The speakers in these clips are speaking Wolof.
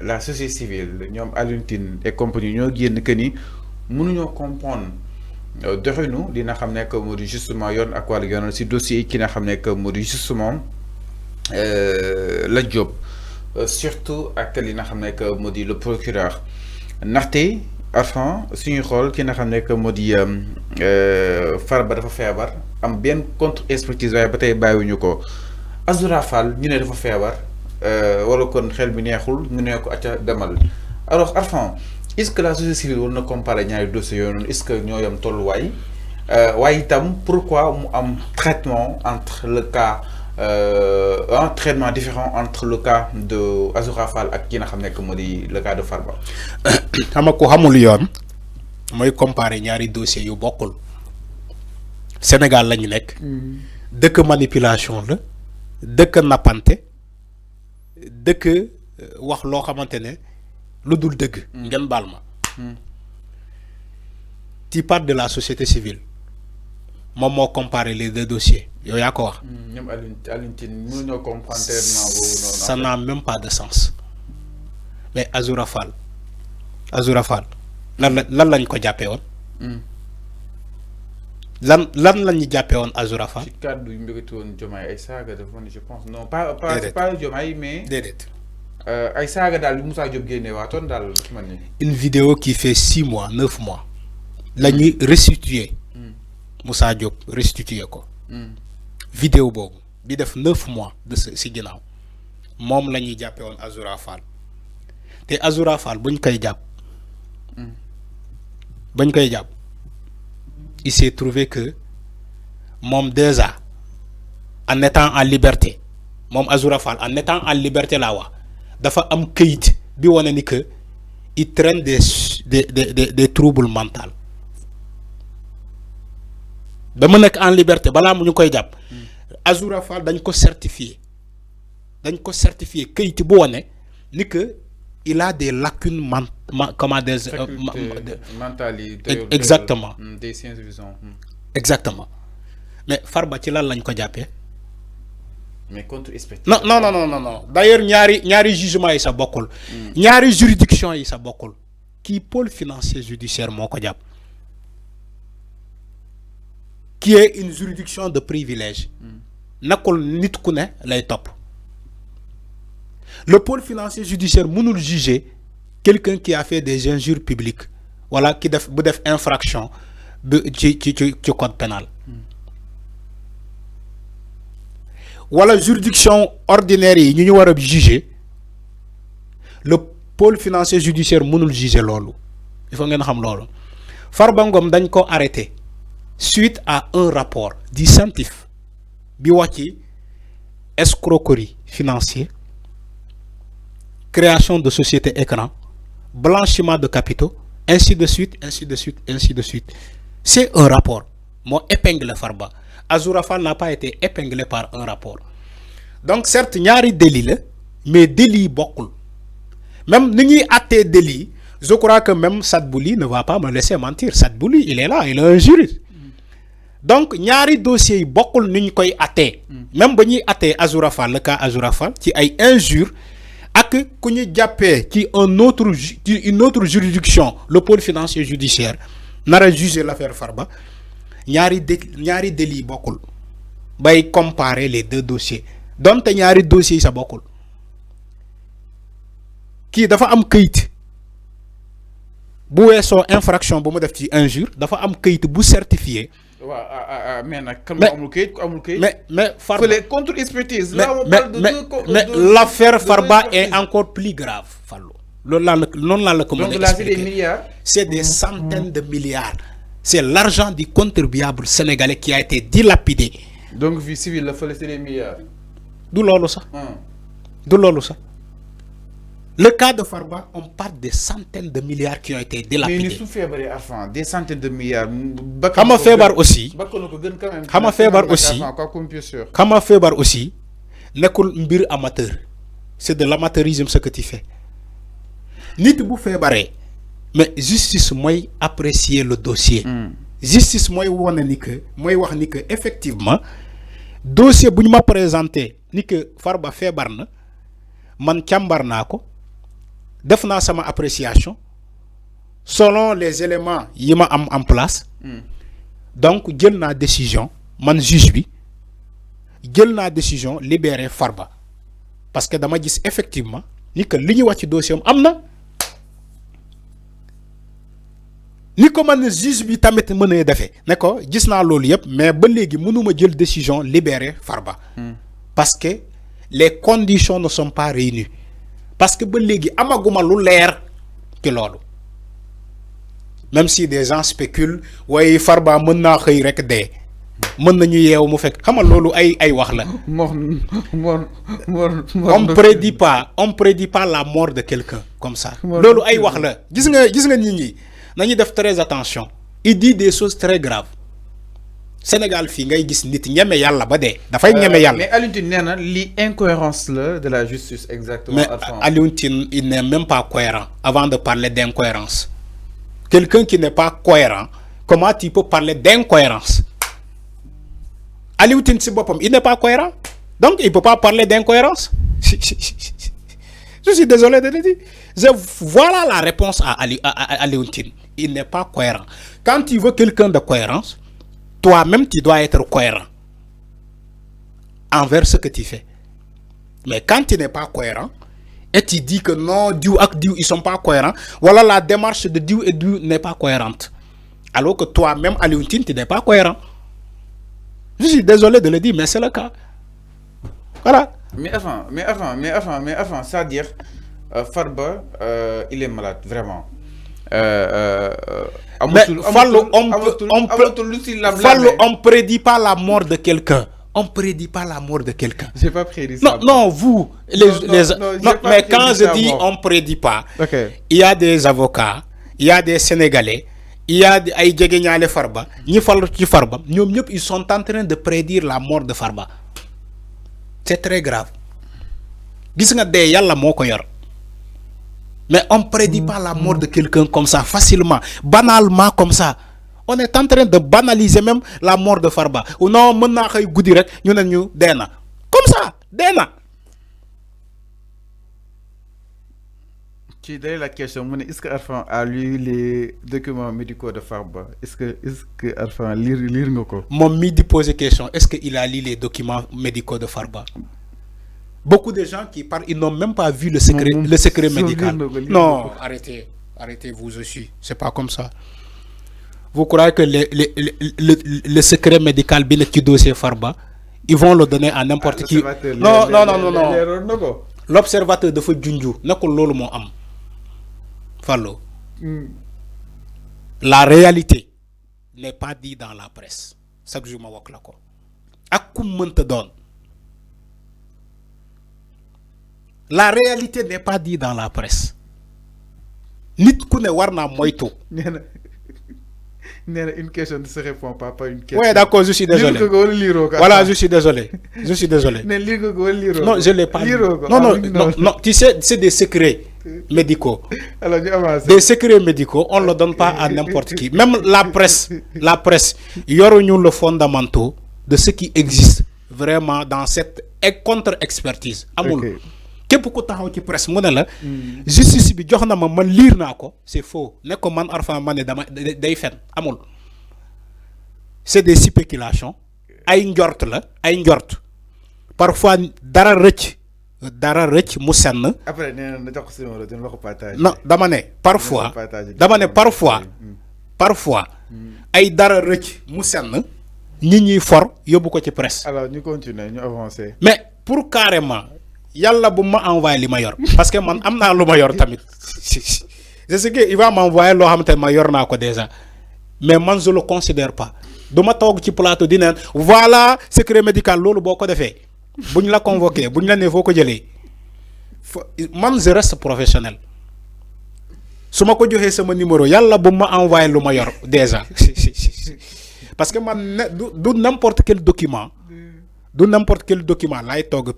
la société civile ñoom Alioune Tine et compagnie ñoo génn que ni mënuñoo comprendre doxinu li nga xam ne que moo di justement yoon ak wàllu yoon si dossier yi ki nga xam ne que moo di justement la Diop surtout ak li nga xam ne que moo di le procureur ndaxte Arfan suñuy xool ki nga xam ne que moo di Farba dafa feebar am benn contre expertise waaye ba tey bàyyiwuñu ko Azoura Fall ñu ne dafa feebar wala kon xel bi neexul ñu ne ko acca demal alors Arfan est-ce que la société civile war na comparer ñaari dossiers yooyu noonu est-ce que ñoo yam tolluwaay waaye itam pourquoi mu am traitement entre le cas un traitement différent entre le cas de Azoura Fall ak ki nga xam ne que moo di le cas de Farba. xam nga ko xamul yoon mooy comparer ñaari dossiers yu bokkul Sénégal la ñu nekk. dëkk manipulation la dëkk nappante dëkk wax loo xamante ne lu dul dëgg. ngeen baal ma. tu parles de la société civile moom moo comparer les deux dossiers yow yaa ko wax. ñoom Alioune Tine mënuñoo comprendre traitement boobu noonu. ça n'a même pas de sens mais Azoura Fall lan lañ ko jàppee woon. lan lañu jàppee woon Azoura Fall. ci kàddu yu mbégte woon Diomaye ay saaga dafa je pense non pas Diomaye mais. déedéet. ay saaga daal bi Moussa Diop génne waatoon daal dafa mel ni. une vidéo qui fait 6 mois 9 mois la ñuy restituer Moussa Diop restituer ko. vidéo boobu bi def 9 mois de si ginnaaw moom la ñuy jàppee woon Azoura Fall te Azoura Fall buñ koy jàpp. Il s'est trouvé que moom déjà en étant en liberté moom Azoura Fall en étant en liberté laa wax dafa am këyit bi wane ni que il traîne des troubles mentaux ba mu nekk en liberté balaa mu ñu koy jàpp Azoura Fall dañ ko certifié këyit bu wane ni que il a des lacunes mentales. Exactement. Des sciences vision. Exactement. Mais Farba ci lan lañ ko jàppee. Mais contre expertise. Non. D'ailleurs ñaari jugement yi sa bokkul. ñaari juridiction yi sa bokkul. Kii pôle financier judiciaire moo ko jàpp. qui est une juridiction de privilège. Nakul nit ku ne lay top. Le pôle financier judiciaire mënul juger quelqu'un qui a fait des injures publiques, voilà, qui def infraction ci code pénal. Voilà, juridiction ordinaire yi ñu wara juger. Le pôle financier judiciaire mënul juger lolu. Il faut ngeen xam lolu. Farba Ngom dañ ko arrêté suite à un rapport du CENTIF bi wàcci escroquerie financière, création de société écran, blanchiment de capitaux, ainsi de suite. C'est un rapport. Moi, épingle Farba. Azoura Fall n'a pas été épinglé par un rapport. Donc, certes, il y a des délits, mais délits beaucoup. Même si il délit, je crois que même Sadbouli ne va pas me laisser mentir. Sadbouli, il est là, il est un juriste. Donc, il y a des dossiers beaucoup de koy até. Même si on até Azoura Fall, le cas Azoura Fall, qui a injure, ak ku ñu jàppee ci une autre juridiction, le pôle financier judiciaire nara juger l'affaire Farba, ñaari délit bokkul bay comparer les deux dossiers donte ñaari dossiers yi sa bokkul kii dafa am këyit bu weesoo infraction bu mu def ci injure dafa am këyit bu certifié. Mais nag kan amul këyit mais Farba les contre-expertise mais l'affaire Farba est encore plus grave Fallou loolu laa la ko mën a expliquer. Donc là c'est des milliards. C'est des centaines de milliards. C'est l'argent du contribuable sénégalais qui a été dilapidé. Donc vie civile la fële c'est des milliards. Du loolu sax. Du loolu sax. Le cas de Farba, on parle de centaines de milliards qui ont été dilapidés. Mais nous souffrons des centaines de milliards. Xama feebar aussi. Xama feebar aussi. Nekkul mbir amateur. C'est de l'amateurisme ce que tu fais. Nit bu feebaree. Mais justice mooy apprécier le dossier. Justice mooy wane ni que mooy wax ni que effectivement dossier bu ñu ma présenté ni que Farba feebar na man càmbar naa ko def naa sama appréciation selon les éléments yi ma am en place. Donc jël naa décision man juge bi jël naa décision libérer Farba parce que dama gis effectivement ni que li ñu wax ci dossier am na ni ko man juge bi tamit mën a defee ne ko gis naa loolu yëpp mais ba léegi mënuma jël décision libérer Farba parce que les conditions ne sont pas réunies parce que ba léegi amaguma lu leer ci loolu même si des gens spéculent waaye Farba mën naa xëy rek dee mën nañu yeewu mu fekk xam nga loolu ay wax la. on prédit pas la mort de quelqu'un comme ça. loolu ay wax la gis nga nit ñi nañu def très attention. Il dit des choses très graves. Sénégal fii ngay gis nit ñeme yàlla ba dee. dafay ñeme yàlla mais Alioune Tine nee na li incohérence la de la justice exactement. mais Alioune Tine il n'est même pas cohérent avant de parler d'incohérence. Quelqu'un qui n'est pas cohérent comment tu peux parler d'incohérence? Alioune Tine si boppam il n'est pas cohérent donc il peut pas parler d'incohérence. Je suis désolé de le dire. Voilà la réponse à Alioune Tine. Il n'est pas cohérent. Quand tu veux quelqu'un de cohérence, toi-même tu dois être cohérent envers ce que tu fais. Mais quand tu n'es pas cohérent et tu dis que non, Dieu et Dieu ils sont pas cohérents, voilà la démarche de Dieu et Dieu n'est pas cohérente. Alors que toi-même Alioune Tine tu n'es pas cohérent. Je suis désolé de le dire mais c'est le cas. Voilà. Mais avant, c'est-à-dire, Farba, il est malade, vraiment. Mais Fallou, on prédit pas la mort de quelqu'un. On prédit pas la mort de quelqu'un. J'ai pas prédit ça. Non, vous, mais quand je dis on prédit pas, il y a des avocats, il y a des Sénégalais, il y a des Djegenyale Farba, ils sont en train de prédire la mort de Farba. C'est très grave. Gis nga dee yàlla moo ko yor mais on prédit pas la mort de quelqu'un comme ça facilement banalement comme ça on est en train de banaliser même la mort de Farba ou non mën naa xëy guddi rek ñu ne ñu dee na comme ça dee na. Tu donnes la question est-ce que Arfan a lu les documents médicaux de Farba est-ce que Arfan lire nga ko. Moom mi di poser question est-ce que il a lu les documents médicaux de Farba. Beaucoup de gens qui parlent, ils n'ont même pas vu le secret médical. Non, arrêtez vous aussi. C'est pas comme ça. Vous croyez que le secret médical bien qui dossier Farba, ils vont le donner à n'importe qui. Non. L'observateur de Fodjunju, n'est-ce lolo mo am. Fallo. La réalité n'est pas dit dans la presse. Chaque jour ma wak la ko. Akum mënta doon. La réalité n'est pas dit dans la presse. Nit ku ne war na moytu. Une question ne se répond pas une question. Ouais, d'accord, je suis désolé. Voilà, je suis désolé. Non, je l'ai pas. Non, tu sais, c'est des secrets médicaux. Alors, des secrets médicaux, on ne le donne pas à n'importe qui. Même la presse, il y aura le fondamentaux de ce qui existe vraiment dans cette contre-expertise. Amul. Képp ku taxaw ci presse mu ne la justice bi jox na ma man lire naa ko c'est faux ne ko man Arfan ma ne dama day fen amul c'est des spéculations ay njort la ay njort parfois dara rëcc mu senn après nee na jox ko numéro dina la ko partager non dama ne parfois ay dara rëcc mu senn nit ñi for yóbbu ko ci presse. Alors ñu continuer ñu avancer. Mais pour carrément yalla bu ma envoyer li ma yor parce que man amna lu ma yor tamit je sais que il va m'envoyer lo xamantene ma yor nako déjà mais man je le considère pas duma tok ci plateau di neen voilà secret médical lolu boko défé buñ la convoquer buñ la né foko jëlé man je reste professionnel suma ko joxé sama numéro yalla bu ma envoyer lu ma yor déjà parce que man du n'importe quel document lay tog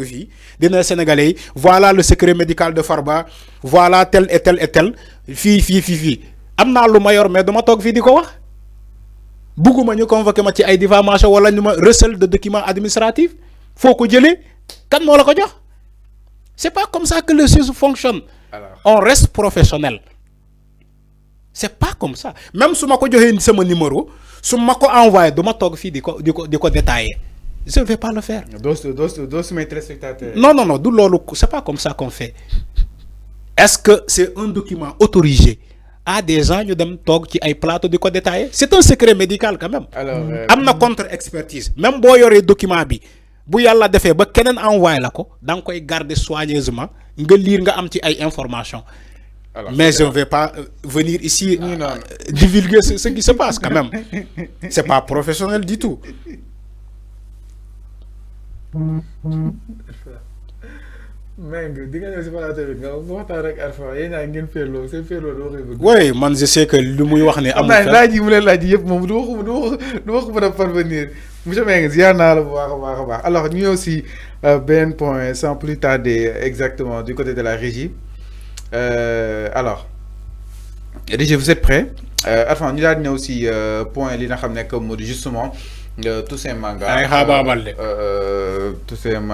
fi dina sénégalais voilà le secret médical de Farba voilà tel et tel fi amna lu mayor mais dama tok fi diko wax buguma ñu convoquer ma ci ay diffamation wala ñu ma recel de documents administratifs foko jëlé kan mo la ko jox C'est pas comme ça que les choses fonctionnent. Alors. On reste professionnel. C'est pas comme ça. Même si je suis mon numéro, si je envoyé de ma détailler, je ne vais pas le faire. Mes téléspectateurs. Non, c'est pas comme ça qu'on fait. Est-ce que c'est un document autorisé à des gens qui ont un plateau de code détaillé? C'est un secret médical quand même. Alors, amna contre-expertise. Même si vous avez document bi, bu yalla defé ba kenen envoyé la ko, dang koy garder soigneusement, nga lire nga am ci ay informations. Alors, mais je ne vais pas venir ici divulguer ce qui se passe quand même. C'est pas professionnel du tout. Oui, man je sais que lu muy wax ne amul laaj yi mu leen laaj yëpp moom du ma ko mën a parvenir monsieur Mbengue ziar naa la bu baax a baax. Alors ñu ñëw si benn point sans plus tarder exactement du côté de la régie. Alors régie, vous êtes prêts? Enfin ñu daal di ñëw si point li nga xam ne comme justement Toussaint Manga. ay xaabaabal de. Toussaint